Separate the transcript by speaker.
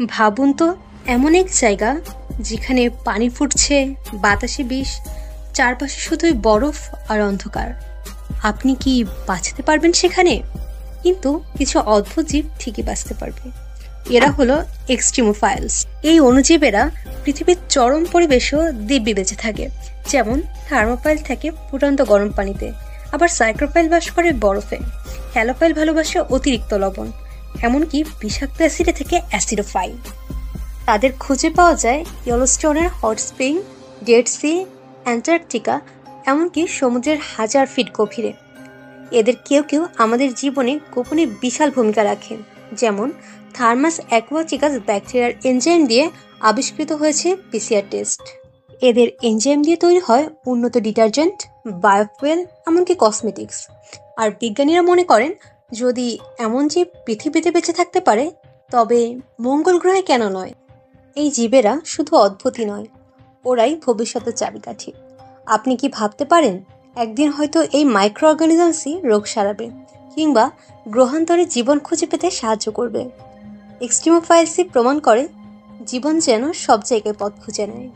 Speaker 1: ভাবুন তো, এমন এক জায়গা যেখানে পানি ফুটছে, বাতাসে বিষ, চারপাশে শুধুই বরফ আর অন্ধকার। আপনি কি বাঁচতে পারবেন সেখানে? কিন্তু কিছু অদ্ভুত জীব ঠিকই বাঁচতে পারবে। এরা হলো এক্সট্রিমোফাইলস। এই অণুজীবেরা পৃথিবীর চরম পরিবেশেও দিব্যি বেঁচে থাকে। যেমন থার্মোফাইল থাকে ফুটন্ত গরম পানিতে, আবার সাইক্রোফাইল বাস করে বরফে, হ্যালোফাইল ভালোবাসে অতিরিক্ত লবণ, এমনকি বিষাক্ত অ্যাসিডে থেকে অ্যাসিডোফাইল। তাদের খুঁজে পাওয়া যায় ইয়েলোস্টোনের hot spring, Dead Sea, Antarctica, এমনকি সমুদ্রের 1000 ফিট গভীরে। এদের কেউ কেউ আমাদের জীবনে গোপনে বিশাল ভূমিকা রাখে। যেমন থার্মাস অ্যাকুয়াটিকাস ব্যাকটেরিয়ার এনজাইম দিয়ে আবিষ্কৃত হয়েছে পিসিআর টেস্ট। এদের এনজাইম দিয়ে তৈরি হয় উন্নত ডিটারজেন্ট, বায়োফুয়েল, এমনকি কসমেটিক্স। আর বিজ্ঞানীরা মনে করেন, যদি এমন জীব পৃথিবীতে বেঁচে থাকতে পারে, তবে মঙ্গল গ্রহে কেন নয়? এই জীবেরা শুধু অদ্ভুতই নয়, ওরাই ভবিষ্যতের চাবিকাঠি। আপনি কি ভাবতে পারেন, একদিন হয়তো এই মাইক্রো অর্গানিজমসই রোগ সারাবে, কিংবা গ্রহান্তরে জীবন খুঁজে পেতে সাহায্য করবে? এক্সট্রিমোফাইলসই প্রমাণ করে জীবন যেন সব জায়গায় পথ খুঁজে নেয়।